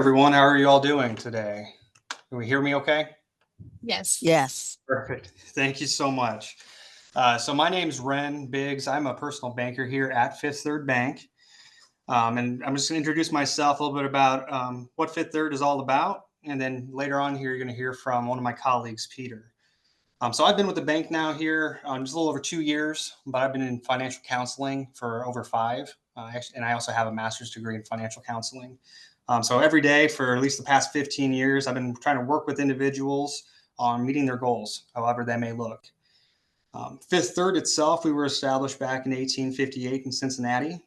everyone. How are you all doing today? Can we hear me okay? Yes. Yes. Perfect. Thank you so much. So my name is Ren Biggs. I'm a personal banker here at Fifth Third Bank. And I'm just going to introduce myself a little bit about what Fifth Third is all about. And then later on here, you're going to hear from one of my colleagues, Peter. So I've been with the bank now here just a little over 2 years, but I've been in financial counseling for over 5. And I also have a master's degree in financial counseling. So every day for at least the past 15 years, I've been trying to work with individuals on meeting their goals, however they may look. Fifth Third itself, we were established back in 1858 in Cincinnati.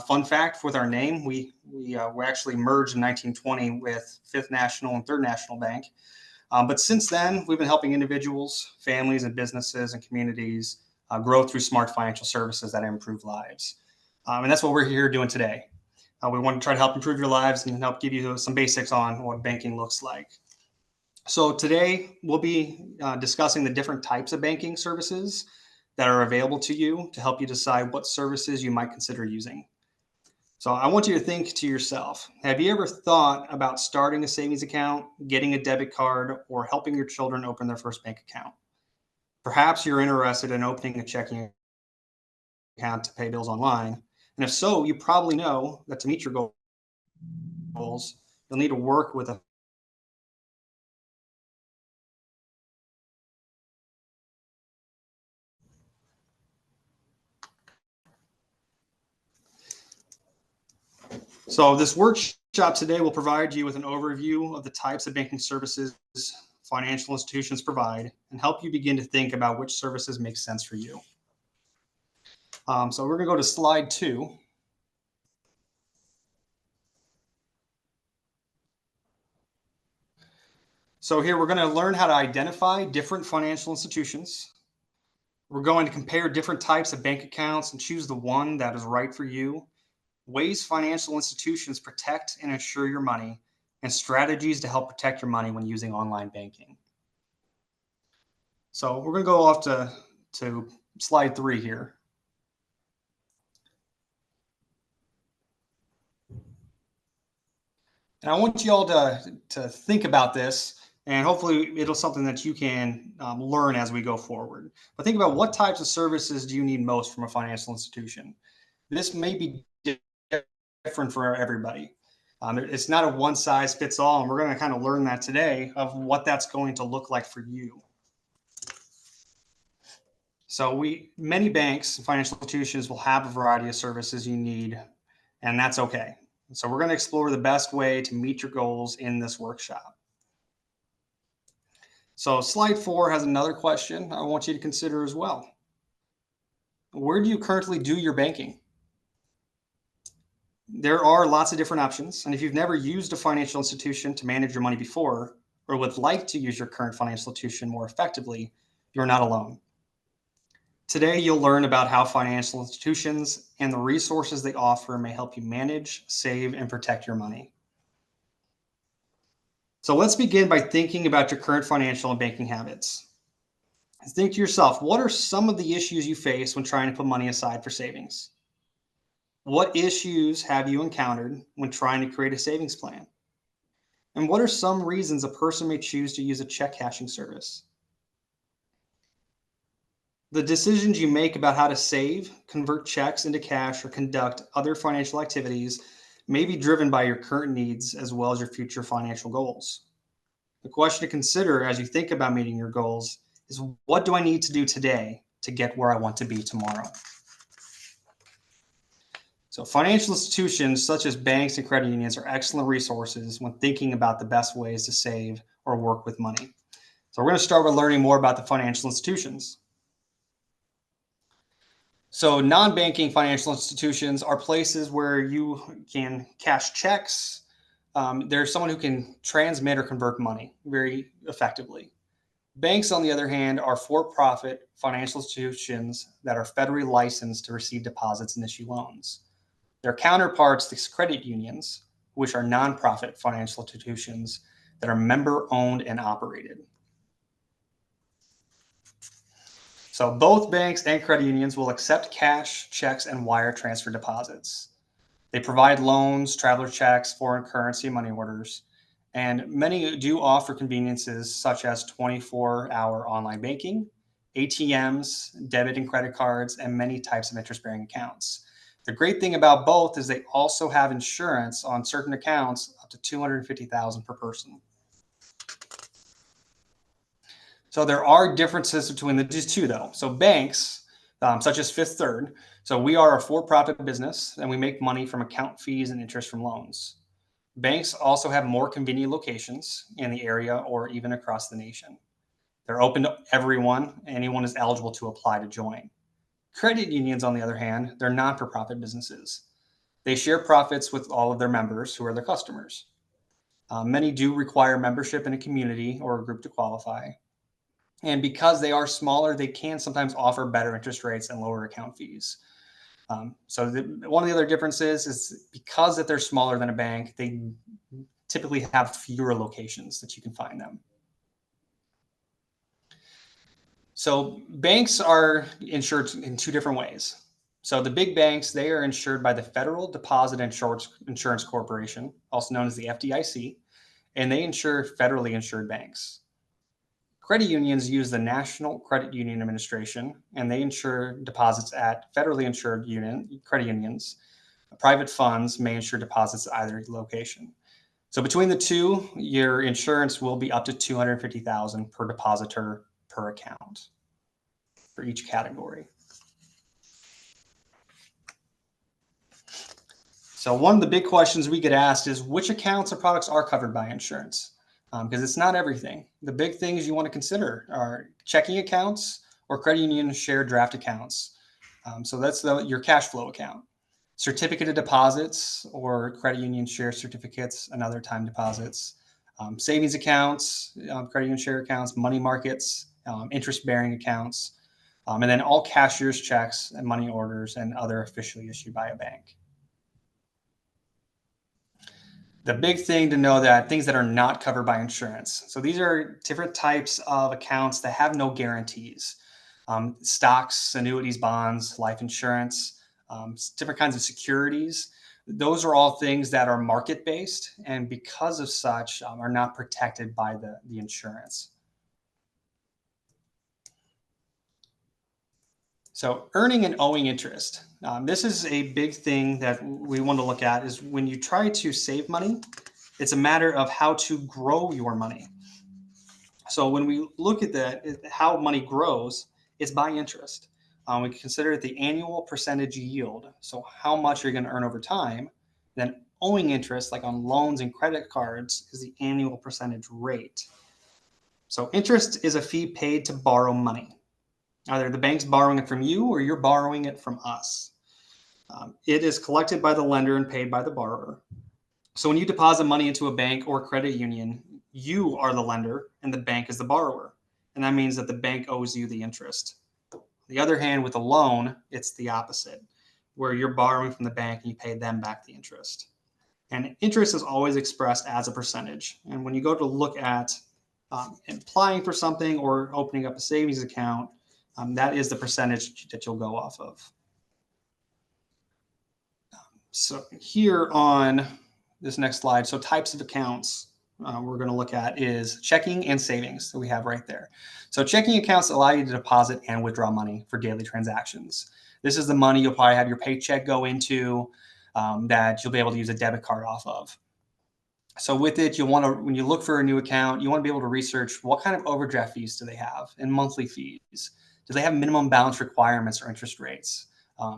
Fun fact with our name, we were actually merged in 1920 with Fifth National and Third National Bank. But since then, we've been helping individuals, families, and businesses and communities grow through smart financial services that improve lives. And that's what we're here doing today. We want to try to help improve your lives and help give you some basics on what banking looks like. So today we'll be discussing the different types of banking services that are available to you to help you decide what services you might consider using. So I want you to think to yourself, have you ever thought about starting a savings account, getting a debit card, or helping your children open their first bank account? Perhaps you're interested in opening a checking account to pay bills online. And if so, you probably know that to meet your goals, you'll need to work with a So this workshop today will provide you with an overview of the types of banking services financial institutions provide and help you begin to think about which services make sense for you. So we're going to go to slide 2. So here we're going to learn how to identify different financial institutions. We're going to compare different types of bank accounts and choose the one that is right for you. Ways financial institutions protect and insure your money, and strategies to help protect your money when using online banking. So we're going to go off to slide 3 here. And I want you all to think about this, and hopefully it'll something that you can learn as we go forward. But think about what types of services do you need most from a financial institution? This may be different for everybody. It's not a one size fits all, and we're going to kind of learn that today of what that's going to look like for you. So many banks and financial institutions will have a variety of services you need, and that's okay. So we're going to explore the best way to meet your goals in this workshop. So slide 4 has another question I want you to consider as well. Where do you currently do your banking? There are lots of different options, and if you've never used a financial institution to manage your money before, or would like to use your current financial institution more effectively, you're not alone. Today, you'll learn about how financial institutions and the resources they offer may help you manage, save, and protect your money. So let's begin by thinking about your current financial and banking habits. Think to yourself, what are some of the issues you face when trying to put money aside for savings? What issues have you encountered when trying to create a savings plan? And what are some reasons a person may choose to use a check cashing service? The decisions you make about how to save, convert checks into cash, or conduct other financial activities may be driven by your current needs as well as your future financial goals. The question to consider as you think about meeting your goals is, what do I need to do today to get where I want to be tomorrow? So financial institutions such as banks and credit unions are excellent resources when thinking about the best ways to save or work with money. So we're going to start with learning more about the financial institutions. So non-banking financial institutions are places where you can cash checks. There's someone who can transmit or convert money very effectively. Banks, on the other hand, are for-profit financial institutions that are federally licensed to receive deposits and issue loans. Their counterparts, the credit unions, which are nonprofit financial institutions that are member-owned and operated. So both banks and credit unions will accept cash, checks, and wire transfer deposits. They provide loans, traveler checks, foreign currency, money orders, and many do offer conveniences such as 24-hour online banking, ATMs, debit and credit cards, and many types of interest-bearing accounts. The great thing about both is they also have insurance on certain accounts up to $250,000 per person. So there are differences between the two, though. So banks, such as Fifth Third, so we are a for-profit business, and we make money from account fees and interest from loans. Banks also have more convenient locations in the area or even across the nation. They're open to everyone. Anyone is eligible to apply to join. Credit unions, on the other hand, they're non-for-profit businesses. They share profits with all of their members who are their customers. Many do require membership in a community or a group to qualify. And because they are smaller, they can sometimes offer better interest rates and lower account fees. One of the other differences is because that they're smaller than a bank, they typically have fewer locations that you can find them. So banks are insured in two different ways. So the big banks, they are insured by the Federal Deposit Insurance Corporation, also known as the FDIC, and they insure federally insured banks. Credit unions use the National Credit Union Administration, and they insure deposits at federally insured credit unions. Private funds may insure deposits at either location. So between the two, your insurance will be up to $250,000 per depositor per account for each category. So one of the big questions we get asked is which accounts or products are covered by insurance? Because it's not everything. The big things you want to consider are checking accounts or credit union shared draft accounts. So that's your cash flow account. Certificate of deposits or credit union share certificates and other time deposits. Savings accounts, credit union share accounts, money markets, interest-bearing accounts, and then all cashier's checks and money orders and other officially issued by a bank. The big thing to know that things that are not covered by insurance. So these are different types of accounts that have no guarantees. Stocks, annuities, bonds, life insurance, different kinds of securities. Those are all things that are market-based and because of such are not protected by the insurance. So earning and owing interest. This is a big thing that we want to look at is when you try to save money, it's a matter of how to grow your money. So when we look at that, how money grows, it's by interest. We consider it the annual percentage yield. So how much you're going to earn over time. Then owing interest, like on loans and credit cards, is the annual percentage rate. So interest is a fee paid to borrow money. Either the bank's borrowing it from you or you're borrowing it from us. It is collected by the lender and paid by the borrower. So when you deposit money into a bank or credit union, you are the lender and the bank is the borrower. And that means that the bank owes you the interest. On the other hand, with a loan, it's the opposite, where you're borrowing from the bank and you pay them back the interest. And interest is always expressed as a percentage. And when you go to look at applying for something or opening up a savings account, that is the percentage that you'll go off of. So here on this next slide, so types of accounts we're going to look at is checking and savings that we have right there. So checking accounts allow you to deposit and withdraw money for daily transactions. This is the money you'll probably have your paycheck go into that you'll be able to use a debit card off of. So with it, you'll want to, when you look for a new account, you want to be able to research what kind of overdraft fees do they have and monthly fees. Do they have minimum balance requirements or interest rates?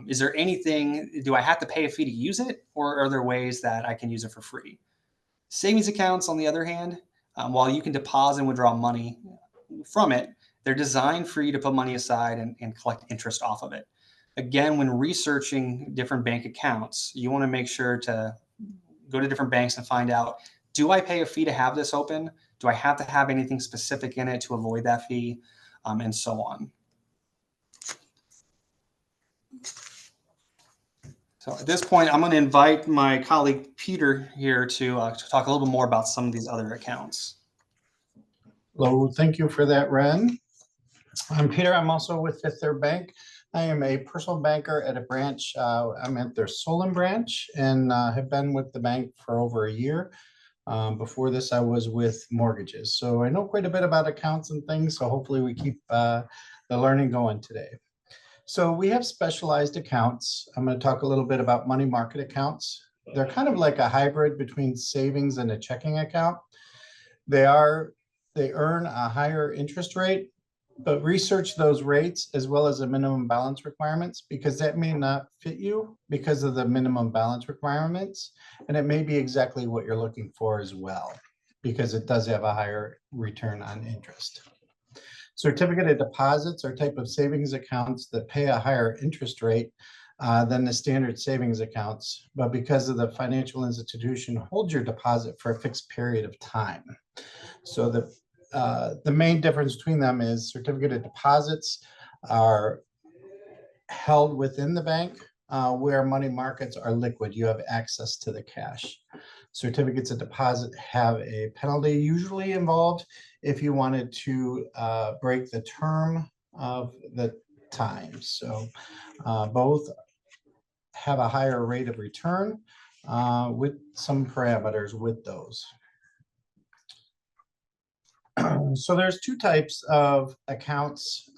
Is there anything, do I have to pay a fee to use it, or are there ways that I can use it for free? Savings accounts, on the other hand, while you can deposit and withdraw money from it, they're designed for you to put money aside and collect interest off of it. Again, when researching different bank accounts, you want to make sure to go to different banks and find out, do I pay a fee to have this open? Do I have to have anything specific in it to avoid that fee? And so on. So at this point, I'm going to invite my colleague Peter here to talk a little bit more about some of these other accounts. Hello, thank you for that, Ren. I'm Peter. I'm also with Fifth Third Bank. I am a personal banker at a branch. I'm at their Solon branch and have been with the bank for over a year. Before this, I was with mortgages. So I know quite a bit about accounts and things. So hopefully we keep the learning going today. So we have specialized accounts. I'm going to talk a little bit about money market accounts. They're kind of like a hybrid between savings and a checking account. They earn a higher interest rate, but research those rates as well as the minimum balance requirements, because that may not fit you because of the minimum balance requirements. And it may be exactly what you're looking for as well, because it does have a higher return on interest. Certificate of deposits are type of savings accounts that pay a higher interest rate than the standard savings accounts, but because of the financial institution, hold your deposit for a fixed period of time. So the main difference between them is certificate of deposits are held within the bank, where money markets are liquid. You have access to the cash. Certificates of deposit have a penalty usually involved if you wanted to break the term of the time. So both have a higher rate of return with some parameters with those. So there's two types of accounts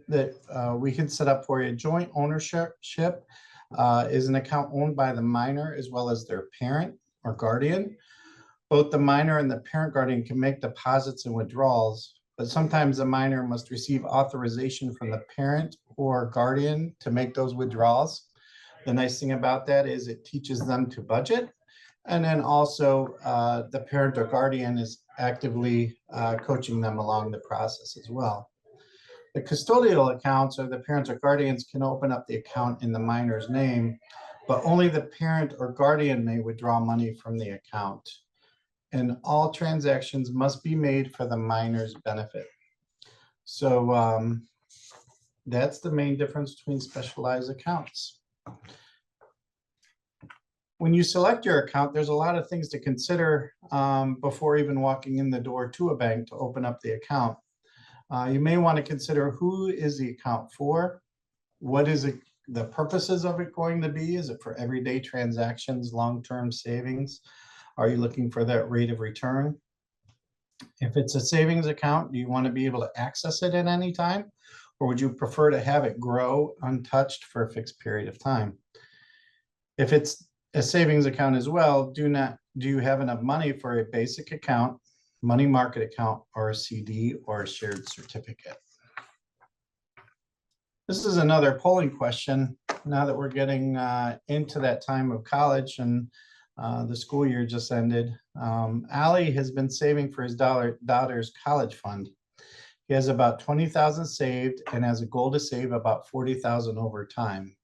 that we can set up for you. Joint ownership is an account owned by the minor as well as their parent or guardian. Both the minor and the parent guardian can make deposits and withdrawals, but sometimes the minor must receive authorization from the parent or guardian to make those withdrawals. The nice thing about that is it teaches them to budget. And then also the parent or guardian is actively coaching them along the process as well. The custodial accounts, or the parents or guardians, can open up the account in the minor's name, but only the parent or guardian may withdraw money from the account. And all transactions must be made for the minor's benefit. So that's the main difference between specialized accounts. When you select your account, there's a lot of things to consider before even walking in the door to a bank to open up the account. You may want to consider who is the account for, what is it, the purposes of it going to be? Is it for everyday transactions, long-term savings? Are you looking for that rate of return? If it's a savings account, do you want to be able to access it at any time? Or would you prefer to have it grow untouched for a fixed period of time? If it's a savings account as well, do you have enough money for a basic account, money market account, or a CD or a shared certificate? This is another polling question now that we're getting into that time of college and the school year just ended. Ali has been saving for his daughter's college fund. He has about 20,000 saved and has a goal to save about 40,000 over time.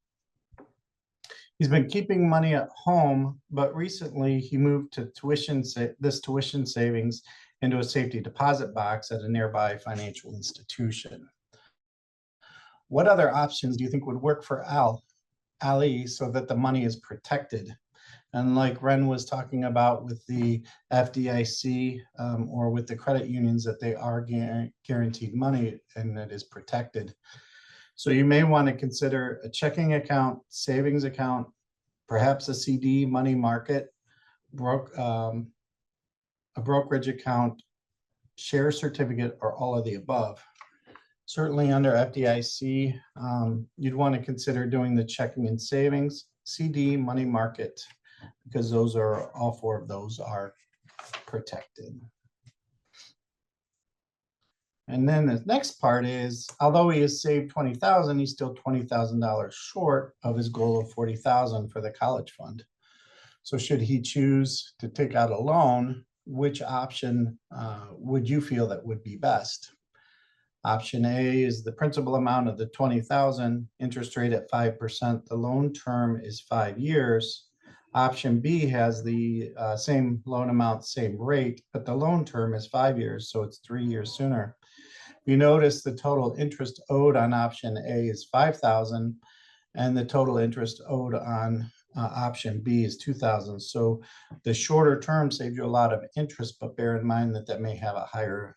He's been keeping money at home, but recently he moved to tuition savings into a safety deposit box at a nearby financial institution. What other options do you think would work for Ali so that the money is protected? And like Ren was talking about with the FDIC or with the credit unions, that they are guaranteed money and it is protected. So you may want to consider a checking account, savings account, perhaps a CD, money market, a brokerage account, share certificate, or all of the above. Certainly under FDIC, you'd want to consider doing the checking and savings, CD, money market, because those are, all four of those are protected. And then the next part is, although he has saved 20,000, he's still $20,000 short of his goal of 40,000 for the college fund. So should he choose to take out a loan, which option would you feel that would be best? Option A is the principal amount of the 20,000, interest rate at 5%. The loan term is 5 years. Option B has the same loan amount, same rate, but the loan term is 5 years, so it's 3 years sooner. You notice the total interest owed on option A is 5,000, and the total interest owed on option B is 2,000. So the shorter term saves you a lot of interest, but bear in mind that that may have a higher,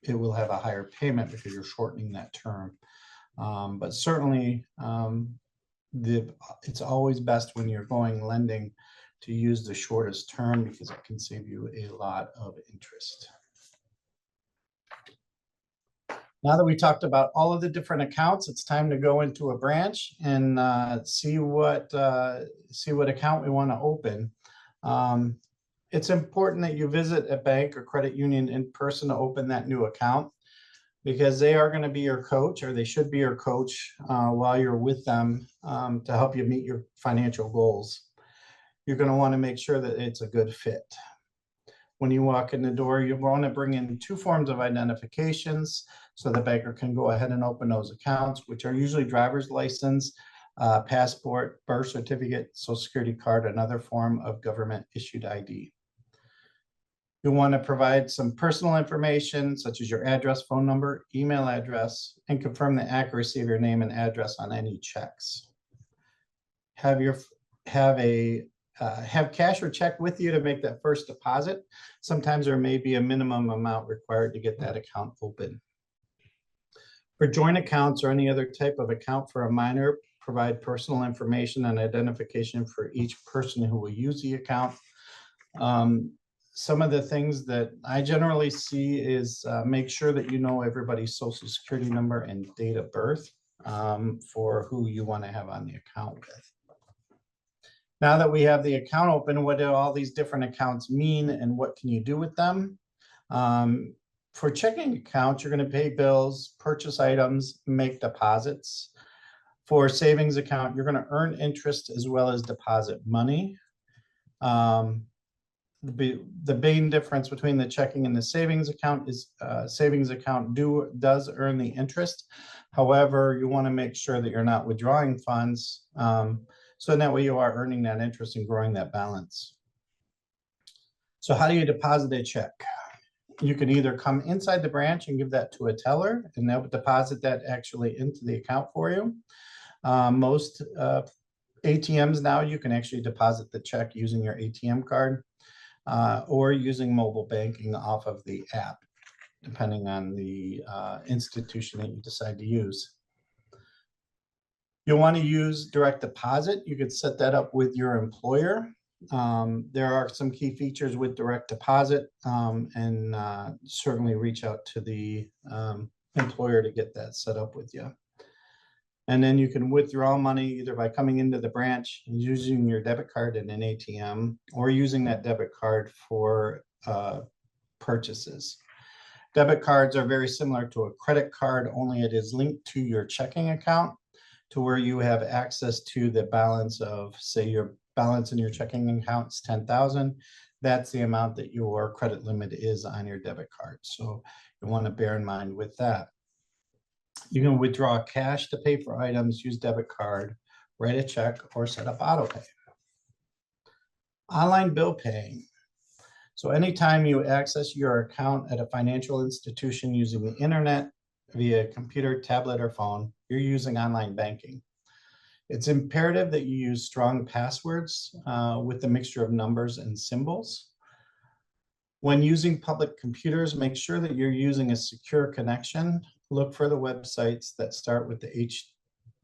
it will have a higher payment because you're shortening that term. But certainly it's always best when you're going lending to use the shortest term because it can save you a lot of interest. Now that we talked about all of the different accounts, it's time to go into a branch and see what account we want to open. It's important that you visit a bank or credit union in person to open that new account, because they are going to be your coach, or they should be your coach while you're with them to help you meet your financial goals. You're going to want to make sure that it's a good fit. When you walk in the door, you want to bring in 2 forms of identifications so the banker can go ahead and open those accounts, which are usually driver's license, passport, birth certificate, social security card, another form of government issued ID. You'll want to provide some personal information such as your address, phone number, email address, and confirm the accuracy of your name and address on any checks. Have cash or check with you to make that first deposit. Sometimes there may be a minimum amount required to get that account open. For joint accounts or any other type of account for a minor, provide personal information and identification for each person who will use the account. Some of the things that I generally see is make sure that you know everybody's social security number and date of birth for who you want to have on the account with. Now that we have the account open, what do all these different accounts mean and what can you do with them? For checking accounts, you're going to pay bills, purchase items, make deposits. For savings account, you're going to earn interest as well as deposit money. The main difference between the checking and the savings account is savings account does earn the interest. However, you want to make sure that you're not withdrawing funds. So in that way you are earning that interest and growing that balance. So how do you deposit a check? You can either come inside the branch and give that to a teller and they'll deposit that actually into the account for you. Most ATMs now, you can actually deposit the check using your ATM card or using mobile banking off of the app, depending on the institution that you decide to use. You'll want to use direct deposit. You could set that up with your employer. There are some key features with direct deposit, and certainly reach out to the employer to get that set up with you. And then you can withdraw money either by coming into the branch and using your debit card in an ATM or using that debit card for purchases. Debit cards are very similar to a credit card, only it is linked to your checking account to where you have access to the balance of, say, your balance in your checking account is 10,000. That's the amount that your credit limit is on your debit card. So you want to bear in mind with that. You can withdraw cash to pay for items, use debit card, write a check, or set up auto pay. Online bill paying. So anytime you access your account at a financial institution using the internet, via computer, tablet, or phone, you're using online banking. It's imperative that you use strong passwords with a mixture of numbers and symbols. When using public computers, make sure that you're using a secure connection. Look for the websites that start with the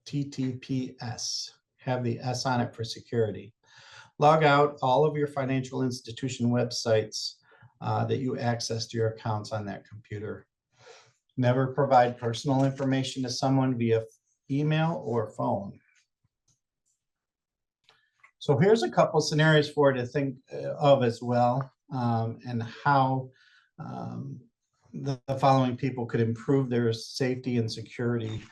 HTTPS, have the S on it for security. Log out all of your financial institution websites that you access to your accounts on that computer. Never provide personal information to someone via email or phone. So here's a couple scenarios for you to think of as well, and how the following people could improve their safety and security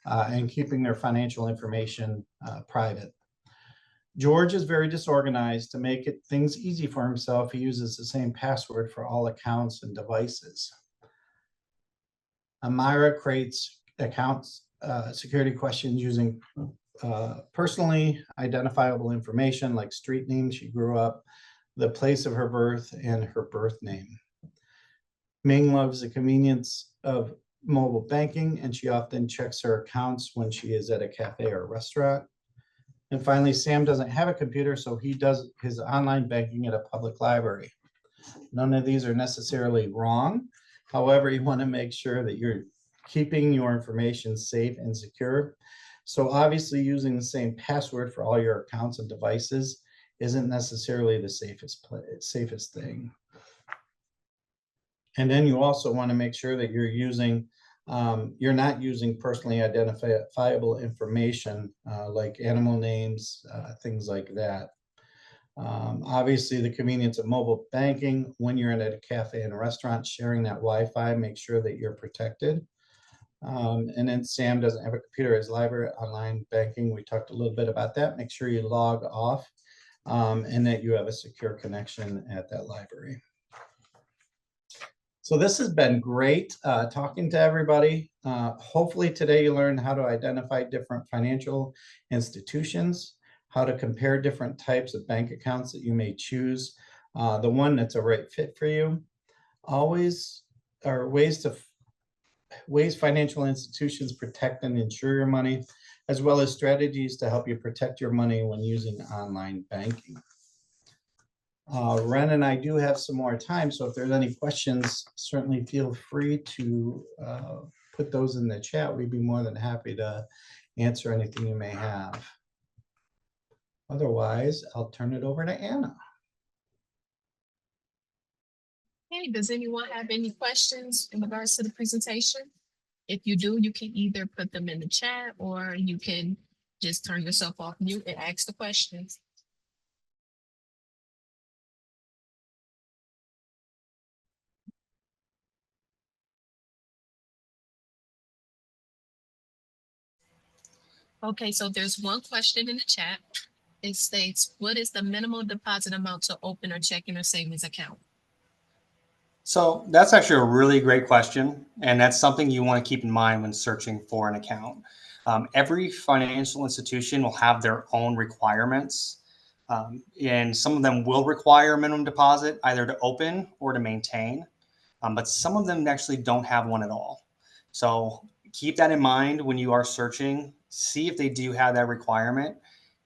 and keeping their financial information private. George is very disorganized. To make things easy for himself, he uses the same password for all accounts and devices. Amira creates accounts security questions using personally identifiable information like street name she grew up, the place of her birth, and her birth name. Ming loves the convenience of mobile banking, and she often checks her accounts when she is at a cafe or restaurant. And finally, Sam doesn't have a computer, so he does his online banking at a public library. None of these are necessarily wrong. However, you want to make sure that you're keeping your information safe and secure. So obviously using the same password for all your accounts and devices isn't necessarily the safest thing. And then you also want to make sure that you're not using personally identifiable information like animal names, things like that. Obviously, the convenience of mobile banking when you're in a cafe and a restaurant, sharing that Wi-Fi, make sure that you're protected. And then Sam doesn't have a computer as library online banking. We talked a little bit about that. Make sure you log off and that you have a secure connection at that library. So this has been great talking to everybody. Hopefully today you learned how to identify different financial institutions, how to compare different types of bank accounts that you may choose, the one that's a right fit for you. Always are ways financial institutions protect and insure your money, as well as strategies to help you protect your money when using online banking. Ren and I do have some more time, so if there's any questions, certainly feel free to put those in the chat. We'd be more than happy to answer anything you may have. Otherwise, I'll turn it over to Anna. Hey, does anyone have any questions in regards to the presentation? If you do, you can either put them in the chat or you can just turn yourself off mute and ask the questions. Okay, so there's one question in the chat. It states, what is the minimum deposit amount to open a checking or savings account? So that's actually a really great question. And that's something you want to keep in mind when searching for an account. Every financial institution will have their own requirements. And some of them will require a minimum deposit either to open or to maintain. But some of them actually don't have one at all. So keep that in mind when you are searching. See if they do have that requirement.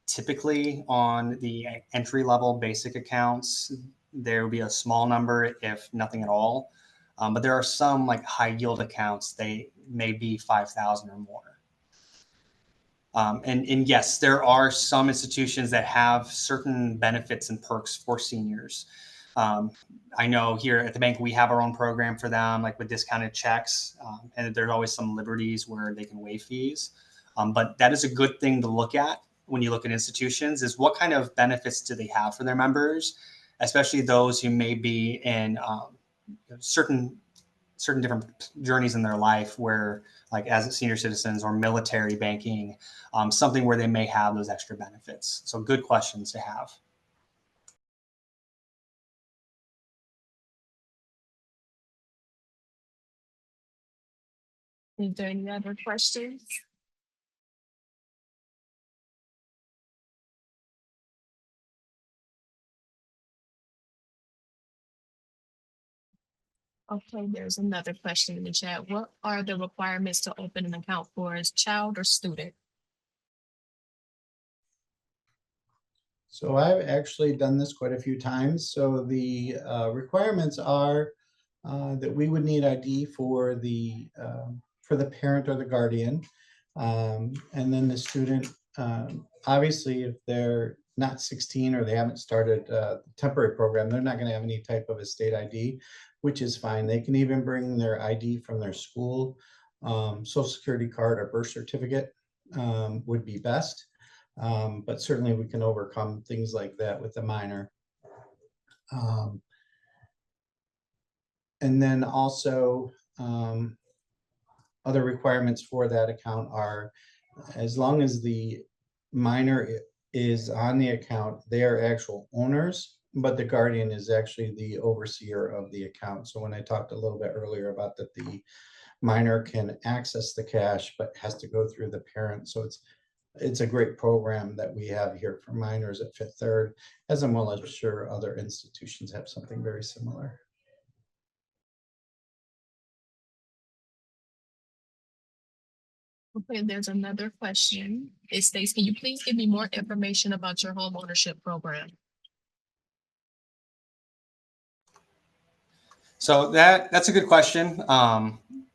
Typically on the entry level basic accounts, there will be a small number, if nothing at all. But there are some like high yield accounts, they may be 5,000 or more. And yes, there are some institutions that have certain benefits and perks for seniors. I know here at the bank, we have our own program for them, like with discounted checks. And there's always some liberties where they can waive fees. But that is a good thing to look at when you look at institutions, is what kind of benefits do they have for their members, especially those who may be in certain different journeys in their life where, like as senior citizens or military banking, something where they may have those extra benefits. So good questions to have. Is there any other questions? Okay, there's another question in the chat. What are the requirements to open an account for a child or student? So I've actually done this quite a few times. So the requirements are that we would need ID for the parent or the guardian, and then the student. Obviously, if they're not 16 or they haven't started the temporary program, they're not going to have any type of a state ID, which is fine. They can even bring their ID from their school, social security card or birth certificate would be best. But certainly we can overcome things like that with the minor. And then also other requirements for that account are, as long as the minor is on the account, they are actual owners, but the guardian is actually the overseer of the account. So when I talked a little bit earlier about that the minor can access the cash, but has to go through the parent. So it's a great program that we have here for minors at Fifth Third, as well as I'm sure other institutions have something very similar. Okay, there's another question. It states, can you please give me more information about your home ownership program? So that's a good question.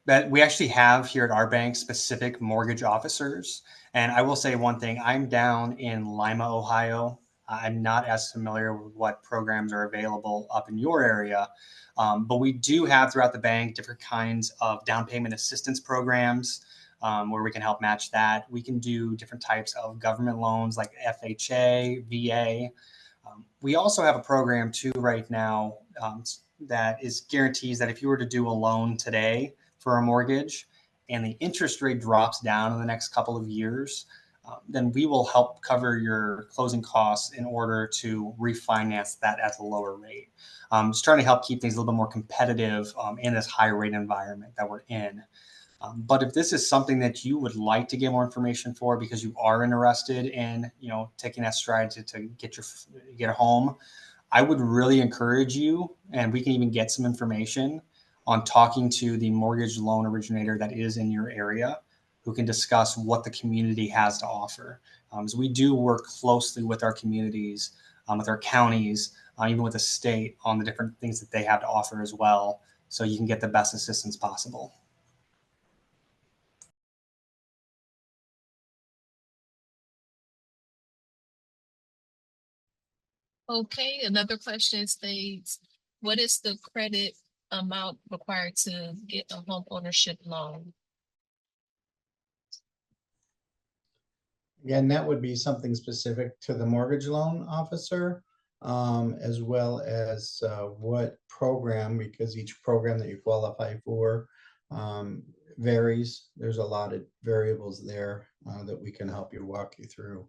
that we actually have here at our bank specific mortgage officers. And I will say one thing, I'm down in Lima, Ohio. I'm not as familiar with what programs are available up in your area, but we do have throughout the bank different kinds of down payment assistance programs where we can help match that. We can do different types of government loans like FHA, VA. We also have a program too right now that is guarantees that if you were to do a loan today for a mortgage and the interest rate drops down in the next couple of years, then we will help cover your closing costs in order to refinance that at a lower rate. Just trying to help keep things a little bit more competitive in this high rate environment that we're in. But if this is something that you would like to get more information for because you are interested in, taking that stride to get a home, I would really encourage you, and we can even get some information on talking to the mortgage loan originator that is in your area, who can discuss what the community has to offer. So we do work closely with our communities, with our counties, even with the state on the different things that they have to offer as well, so you can get the best assistance possible. Okay, another question states, what is the credit amount required to get a home ownership loan? Again, that would be something specific to the mortgage loan officer, as well as what program, because each program that you qualify for varies. There's a lot of variables there that we can help you walk you through.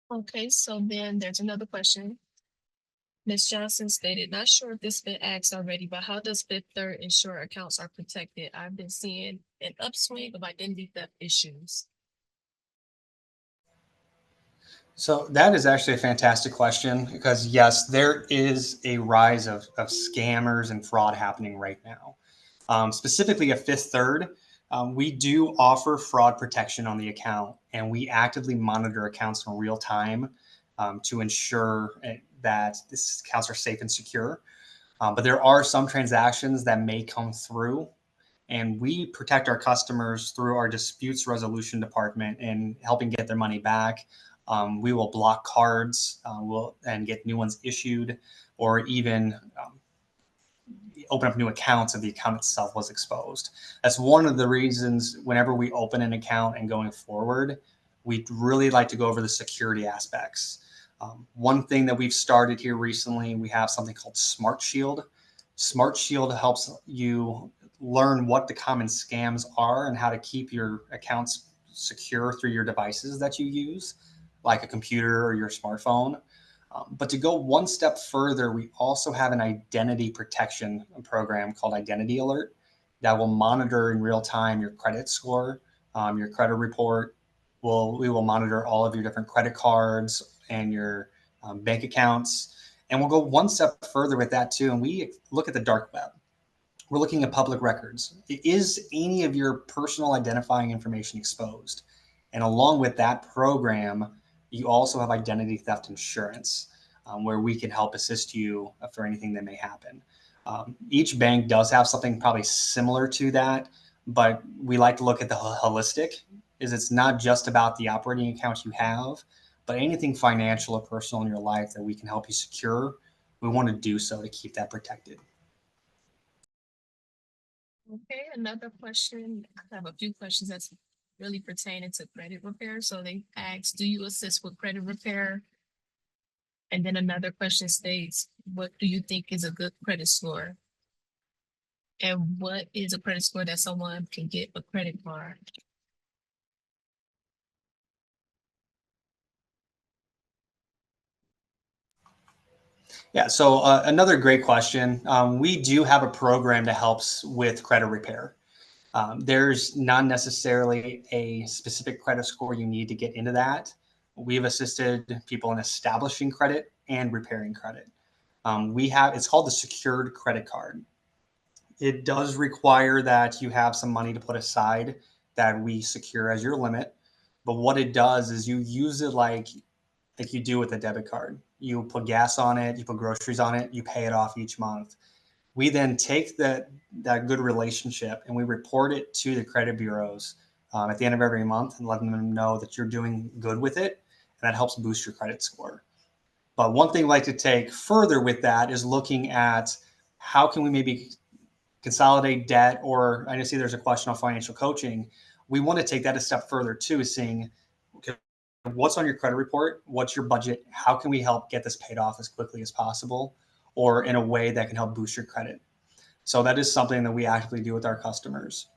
Okay, so then there's another question. Ms. Johnson stated, not sure if this been asked already, but how does Fifth Third ensure accounts are protected? I've been seeing an upswing of identity theft issues. So that is actually a fantastic question because yes, there is a rise of scammers and fraud happening right now. Specifically at Fifth Third, we do offer fraud protection on the account, and we actively monitor accounts in real time to ensure that these accounts are safe and secure. But there are some transactions that may come through, and we protect our customers through our disputes resolution department and helping get their money back. We will block cards, and get new ones issued, or even open up new accounts if the account itself was exposed. That's one of the reasons whenever we open an account and going forward, we'd really like to go over the security aspects. One thing that we've started here recently, we have something called Smart Shield. Smart Shield helps you learn what the common scams are and how to keep your accounts secure through your devices that you use, like a computer or your smartphone. But to go one step further, we also have an identity protection program called Identity Alert that will monitor in real time your credit score, your credit report. We will monitor all of your different credit cards and your bank accounts. And we'll go one step further with that too. And we look at the dark web. We're looking at public records. Is any of your personal identifying information exposed? And along with that program, you also have identity theft insurance, where we can help assist you for anything that may happen. Each bank does have something probably similar to that, but we like to look at the holistic. Is it's not just about the operating account you have, but anything financial or personal in your life that we can help you secure. We want to do so to keep that protected. Okay, another question. I have a few questions that's really pertaining to credit repair. So they asked, do you assist with credit repair? And then another question states, what do you think is a good credit score? And what is a credit score that someone can get a credit card? Yeah, so another great question. We do have a program that helps with credit repair. There's not necessarily a specific credit score you need to get into that. We've assisted people in establishing credit and repairing credit. It's called the secured credit card. It does require that you have some money to put aside that we secure as your limit. But what it does is you use it like you do with a debit card. You put gas on it, you put groceries on it, you pay it off each month. We then take that good relationship and we report it to the credit bureaus at the end of every month and letting them know that you're doing good with it. And that helps boost your credit score. But one thing I'd like to take further with that is looking at how can we maybe consolidate debt, or I see there's a question on financial coaching. We want to take that a step further too, is seeing, okay, what's on your credit report? What's your budget? How can we help get this paid off as quickly as possible, or in a way that can help boost your credit? So that is something that we actively do with our customers.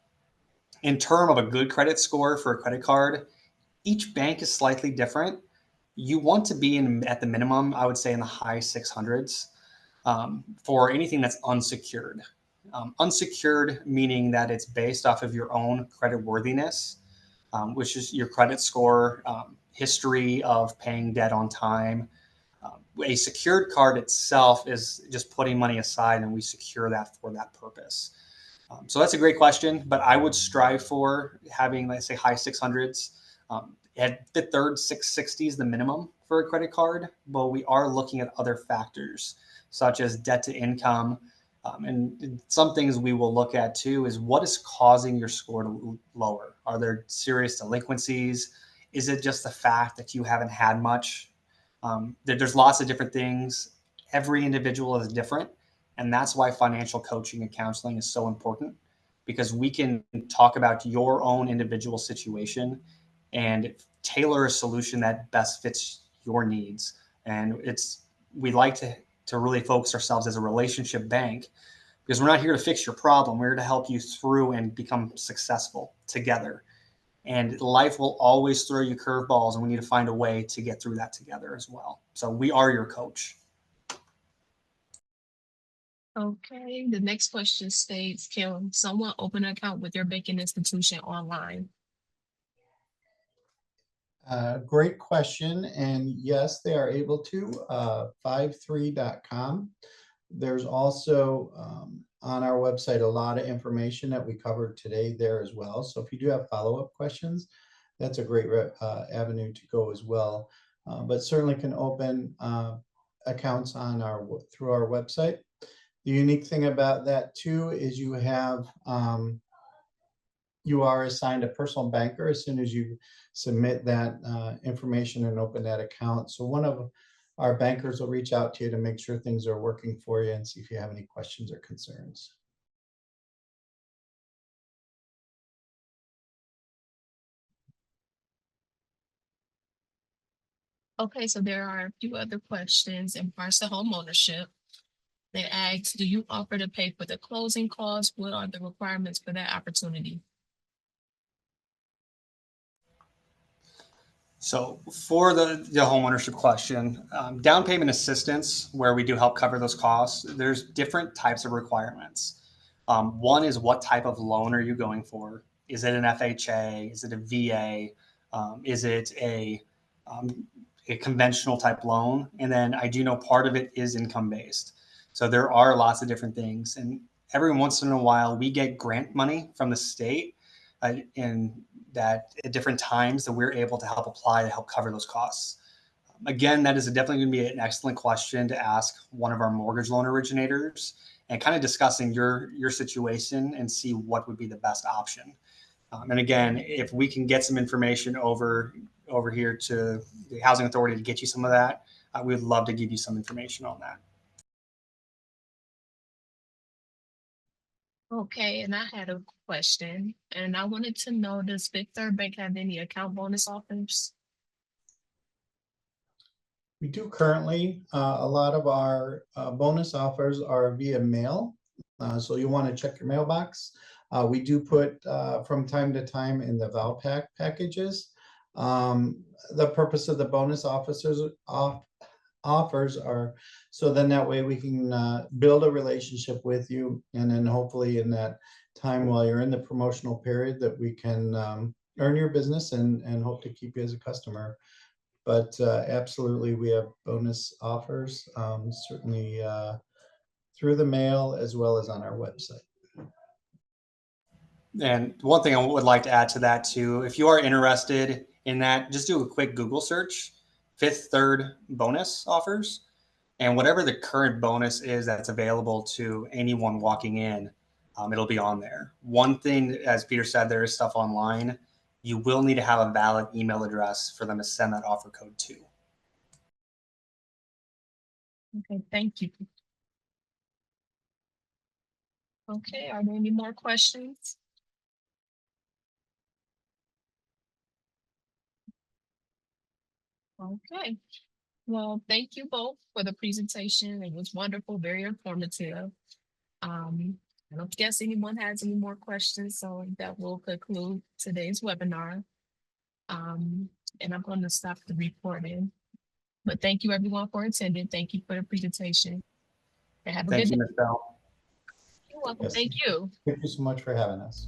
In terms of a good credit score for a credit card, each bank is slightly different. You want to be in, at the minimum, I would say, in the high 600s for anything that's unsecured. Unsecured meaning that it's based off of your own credit worthiness, which is your credit score, history of paying debt on time. A secured card itself is just putting money aside, and we secure that for that purpose. So that's a great question, but I would strive for having, let's say, high 600s. At Fifth Third, 660 is the minimum for a credit card, but we are looking at other factors such as debt to income. And some things we will look at too is what is causing your score to lower? Are there serious delinquencies? Is it just the fact that you haven't had much? There's lots of different things. Every individual is different. And that's why financial coaching and counseling is so important, because we can talk about your own individual situation and tailor a solution that best fits your needs. And we like to really focus ourselves as a relationship bank, because we're not here to fix your problem. We're here to help you through and become successful together. And life will always throw you curveballs, and we need to find a way to get through that together as well. So we are your coach. Okay, the next question states, can someone open an account with your banking institution online? Great question. And yes, they are able to, 53.com. There's also on our website a lot of information that we covered today there as well. So if you do have follow-up questions, that's a great avenue to go as well. But certainly can open accounts on through our website. The unique thing about that too is you are assigned a personal banker as soon as you submit that information and open that account. So one of our bankers will reach out to you to make sure things are working for you and see if you have any questions or concerns. Okay, so there are a few other questions in regards to home ownership. They ask, do you offer to pay for the closing costs? What are the requirements for that opportunity? So for the home ownership question, down payment assistance, where we do help cover those costs, there's different types of requirements. One is, what type of loan are you going for? Is it an FHA? Is it a VA? Is it a conventional type loan? And then I do know part of it is income based. So there are lots of different things. And every once in a while, we get grant money from the state in that at different times that we're able to help apply to help cover those costs. Again, that is definitely going to be an excellent question to ask one of our mortgage loan originators, and kind of discussing your situation and see what would be the best option. And again, if we can get some information over here to the housing authority to get you some of that, we would love to give you some information on that. Okay, and I had a question, and I wanted to know, does Fifth Third Bank have any account bonus offers? We do currently. A lot of our bonus offers are via mail. So you want to check your mailbox. We do put from time to time in the packages. The purpose of the bonus offers are so then that way we can build a relationship with you, and then hopefully in that time while you're in the promotional period that we can earn your business and hope to keep you as a customer. But absolutely, we have bonus offers, certainly through the mail as well as on our website. And one thing I would like to add to that too, if you are interested in that, just do a quick Google search, Fifth Third bonus offers. And whatever the current bonus is that's available to anyone walking in, it'll be on there. One thing, as Peter said, there is stuff online. You will need to have a valid email address for them to send that offer code to. Okay, thank you. Okay, are there any more questions? Okay, well, thank you both for the presentation. It was wonderful, very informative. I don't guess anyone has any more questions, so that will conclude today's webinar. And I'm going to stop the recording. But thank you everyone for attending. Thank you for the presentation. And have a Thank good you, day. Ms. Bell. You're welcome. Yes. Thank you. Thank you so much for having us.